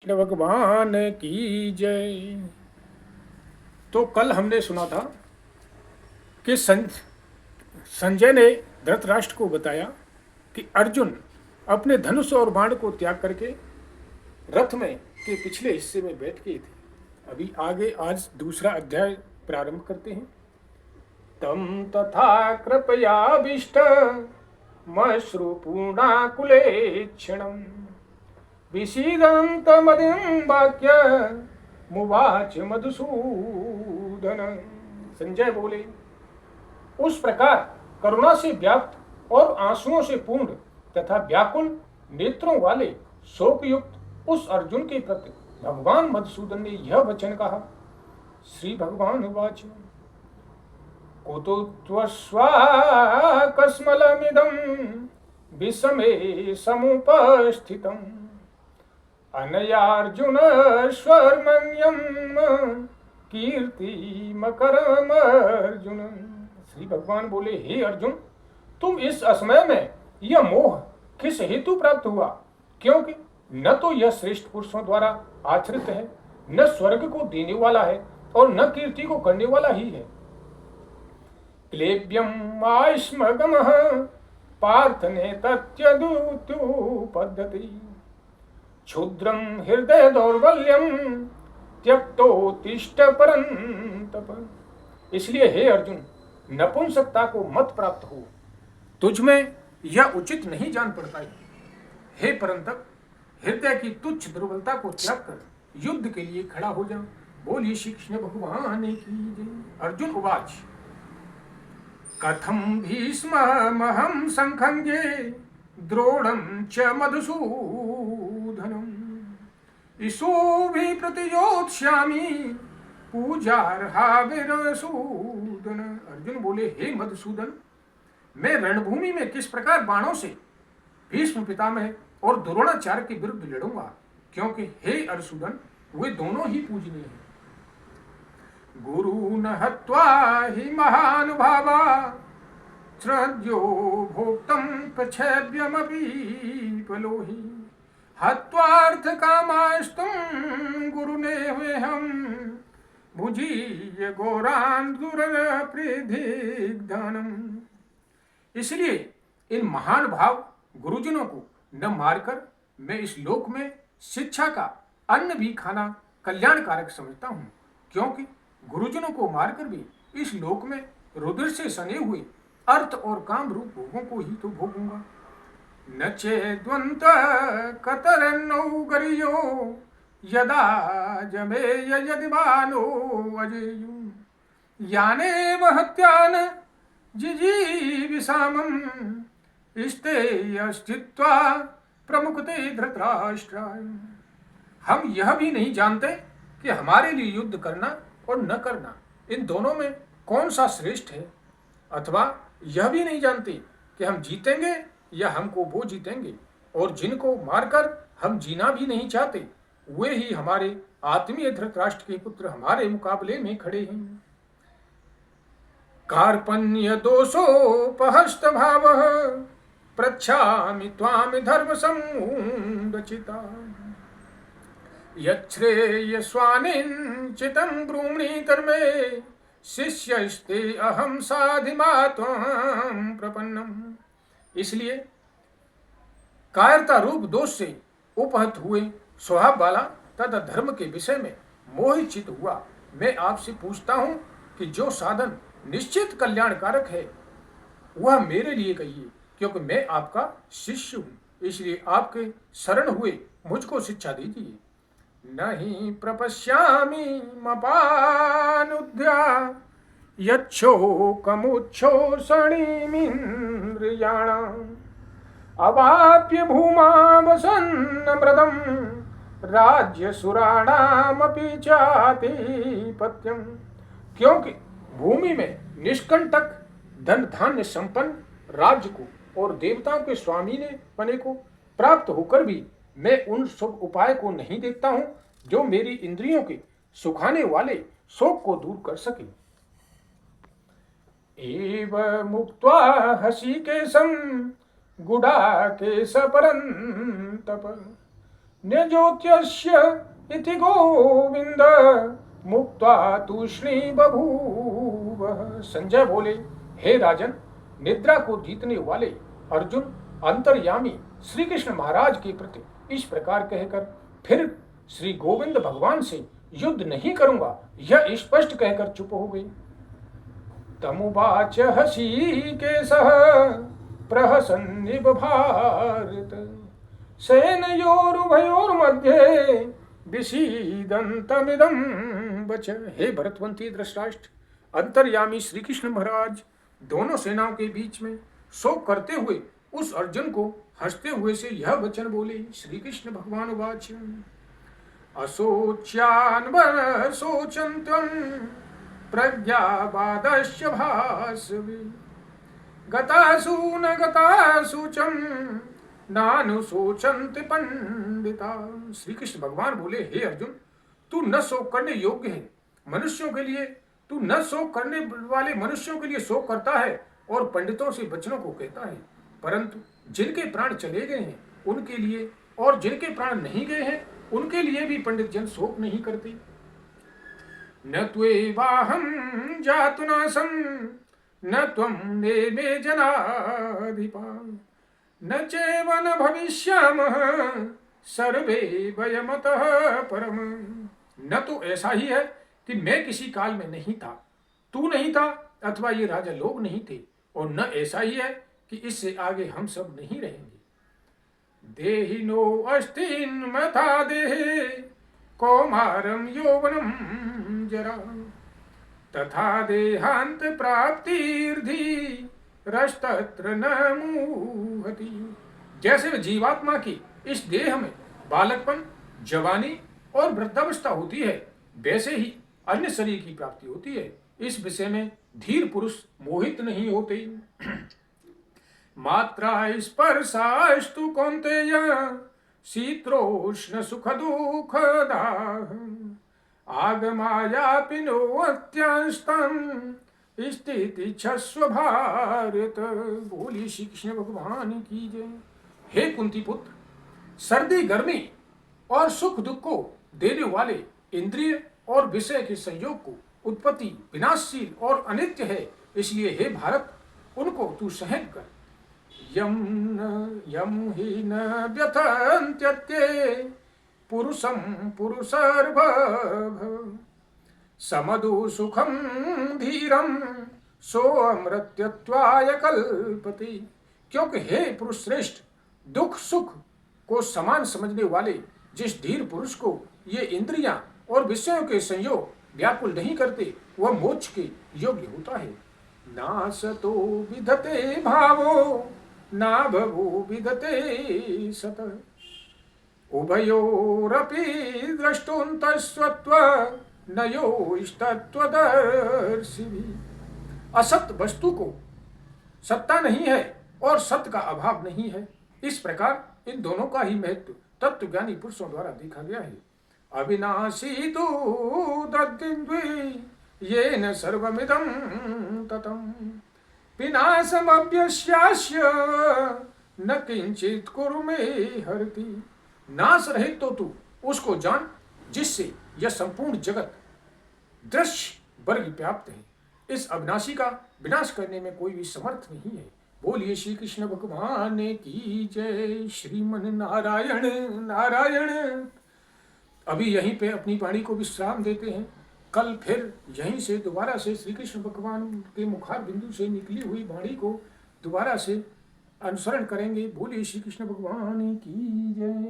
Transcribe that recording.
कृष्ण भगवान की जय। तो कल हमने सुना था कि संजय ने धृतराष्ट्र को बताया कि अर्जुन अपने धनुष और बाण को त्याग करके रथ में के पिछले हिस्से में बैठ गए थे। अभी आगे आज दूसरा अध्याय प्रारंभ करते हैं। तम तथा कृपयाभिष्ट मश्रुपूर्णाकुले क्षणम् विषीदन्तमदिं वाक्य मुवाच मधुसूदन। संजय बोले, उस प्रकार करुणा से व्याप्त और आंसुओं से पूर्ण तथा व्याकुल नेत्रों वाले शोकयुक्त उस अर्जुन के प्रति भगवान मधुसूदन ने यह वचन कहा। श्री भगवान उवाच कुतो त्वस्वाकस्मलमिदं विषमे समुपस्थितम् अनयार्जुन स्वर्मण्यम कीर्ति मकरम अर्जुन। श्री भगवान बोले, हे अर्जुन, तुम इस असमय में यह मोह किस हेतु प्राप्त हुआ? क्योंकि न तो यह श्रेष्ठ पुरुषों द्वारा आश्रित है, न स्वर्ग को देने वाला है और न कीर्ति को करने वाला ही है। क्लेब्यम आयुष्मगमः पार्थ ने तत्यदुतु पद्धति क्षुद्रम हृदय दौर्बल्यम त्यक्तोत्तिष्ठ परंतप। इसलिए हे अर्जुन, नपुंसकता को मत प्राप्त हो, तुझ में यह उचित नहीं जान पड़ता है। हे परंतप, हृदय की तुच्छ दुर्बलता को त्याग कर युद्ध के लिए खड़ा हो जा। बोलिए श्री कृष्ण भगवान की जय। अर्जुन उवाच कथम भीष्ममहं संखंगे द्रोणं च मधुसूदनम् इसोभि प्रतियोत्स्यामि पूजार्हाविरसूदन। अर्जुन बोले, हे मधुसूदन, मैं रणभूमि में किस प्रकार बाणों से भीष्म पितामह और द्रोणाचार्य के विरुद्ध लड़ूंगा, क्योंकि हे अर्जुन, वे दोनों ही पूजनीय हैं। गुरुन् हत्वा हि महानुभावा श्रद्धयो भोक्तं प्रच्छव्यमपि पलोहि हत्वार्थ कामास्तुं गुरुनेवेहं भुजीय गौरान् दुरप्रदिग्धनम्। इसलिए इन महान भाव गुरुजनों को न मारकर मैं इस लोक में शिक्षा का अन्न भी खाना कल्याणकारक समझता हूँ, क्योंकि गुरुजनों को मारकर भी इस लोक में रुधिर से सने हुए अर्थ और काम रूप भोगों को ही तो भोगूंगा। न चेद्वंत कतरन्नो गरियो यदा जमेय यदि बालो अजेयु याने महत्यान जिजीविषामं इष्टे अस्तित्वा प्रमुखते धृतराष्ट्राय। हम यह भी नहीं जानते कि हमारे लिए युद्ध करना और न करना, इन दोनों में कौन सा श्रेष्ठ है, अथवा यह भी नहीं जानते कि हम जीतेंगे या हमको वो जीतेंगे, और जिनको मारकर हम जीना भी नहीं चाहते, वे ही हमारे आत्मीय धृतराष्ट्र के पुत्र हमारे मुकाबले में खड़े हैं। कार्पण्य दोषोपहस्त भावः प्रच्छामि त्वां धर्म समुदचिता यच्छ्रेयस्वानिञ्चितं ब्रूमणीतर्मे शिष्यस्ते अहं साधिमा त्वं प्रपन्नम्। इसलिए कायरता रूप दोष से उपहत हुए स्वभाव वाला तथा धर्म के विषय में मोहित चित हुआ मैं आपसे पूछता हूँ कि जो साधन निश्चित कल्याणकारक है वह मेरे लिए कहिए, क्योंकि मैं आपका शिष्य हूँ। इसलिए आपके शरण हुए मुझको शिक्षा दीजिए। नहीं प्रपश्यामि मपानुद्या यच्छोकमुच्छोषणीमिन्द्रियाणाम् अवाप्य भूमावसन्नमृतं राज्यसुराणामपि चाधिपत्यम्। क्योंकि भूमि में निष्कंटक धन धान्य संपन्न राज्य को और देवताओं के स्वामी ने पने को प्राप्त होकर भी मैं उन शुभ उपाय को नहीं देखता हूं जो मेरी इंद्रियों के सुखाने वाले शोक को दूर कर सके। एव मुक्त्वा हसिकेशं गुडाकेश परन्तप न्यज्योत्यस्य इति गोविंद मुक्त्वा तूष्णी बभूव। संजय बोले, हे राजन, निद्रा को जीतने वाले अर्जुन अंतर्यामी श्री कृष्ण महाराज के प्रति इस प्रकार कहकर फिर श्री गोविंद भगवान से युद्ध नहीं करूंगा, यह स्पष्ट कहकर चुप हो गई। तमुवाच हसीकेशः प्रहसन्निव भारत सेनयोरुभयोर्मध्ये विषीदन्तमिदं वच। हे भरतवंती धृतराष्ट्र, अंतर्यामी श्री कृष्ण महाराज दोनों सेनाओं के बीच में शोक करते हुए उस अर्जुन को हंसते हुए से यह वचन बोले। श्री कृष्ण भगवान वाच, अशोच्यान्वर शोचन्त्यं प्रज्ञावादस्य भास्वे गतासु न गतासु चं नानुशोचन्ति पंडिता। श्री कृष्ण भगवान बोले, हे अर्जुन, तू न शोक करने योग्य है मनुष्यों के लिए, तू न शोक करने वाले मनुष्यों के लिए शोक करता है और पंडितों से बचनों को कहता है, परंतु जिनके प्राण चले गए हैं उनके लिए और जिनके प्राण नहीं गए हैं उनके लिए भी पंडित जन शोक नहीं करते। न त्वेवाहं जातुनासं न त्वं नेमे जनाधिपा न चैव न भविष्यामः सर्वे वयमतः परम। न तो ऐसा ही है कि मैं किसी काल में नहीं था, तू नहीं था अथवा ये राजा लोग नहीं थे, और न ऐसा ही है कि इससे आगे हम सब नहीं रहेंगे। देहिनो अस्तिन्मथा देहे कौमारं यौवनं जरा तथा देहांत प्राप्तिर्धि रस्तत्र न मुहति। जैसे जीवात्मा की इस देह में बालकपन, जवानी और वृद्धावस्था होती है, वैसे ही अन्य शरीर की प्राप्ति होती है। इस विषय में धीर पुरुष मोहित नहीं होते। मात्रा स्पर्शास्तु कौन्तेय शीतोष्ण सुख दुःखदाः आगमायापि नो अत्यंस्तं स्थितिच्छस्व भारत। बोली श्री कृष्ण भगवान की जय। हे कुंती पुत्र, सर्दी गर्मी और सुख दुख को देने वाले इंद्रिय और विषय के संयोग को उत्पत्ति विनाशशील और अनित्य है, इसलिए हे भारत उनको तू सहन कर। यम ही न व्यथन्त्यत्ये पुरुषं पुरुषर्भव समदु सुखम धीरम सोऽमृत्यत्वाय कल्पते। क्योंकि हे पुरुष श्रेष्ठ, दुख सुख को समान समझने वाले जिस धीर पुरुष को ये इंद्रियां और विषयों के संयोग व्याकुल नहीं करते, वह मोक्ष के योग्य होता है। ना सतो विधते भावो ना भवो विधते सतः उभयोरपि द्रष्टुन्तस्त्व नयोस्तत्वदर्शिभिः। असत वस्तु को सत्ता नहीं है और सत्य का अभाव नहीं है, इस प्रकार इन दोनों का ही महत्व तत्वज्ञानी पुरुषों द्वारा देखा गया है। अविनाशी तु तद्दिव्ये येन सर्वमिदं ततं विनाशमप्यस्यास्य न किंचित कुरु मे हरति। नाश रहित तो तू उसको जान जिससे यह संपूर्ण जगत दृश्य वर्ग व्याप्त है। इस अविनाशी का विनाश करने में कोई भी समर्थ नहीं है। बोलिए श्री कृष्ण भगवान की जय। श्रीमन नारायण नारायण। अभी यहीं पे अपनी वाणी को विश्राम देते हैं। कल फिर यहीं से दोबारा से श्री कृष्ण भगवान के मुखार बिंदु से निकली हुई वाणी को दोबारा से अनुसरण करेंगे। बोलिए श्री कृष्ण भगवान की जय।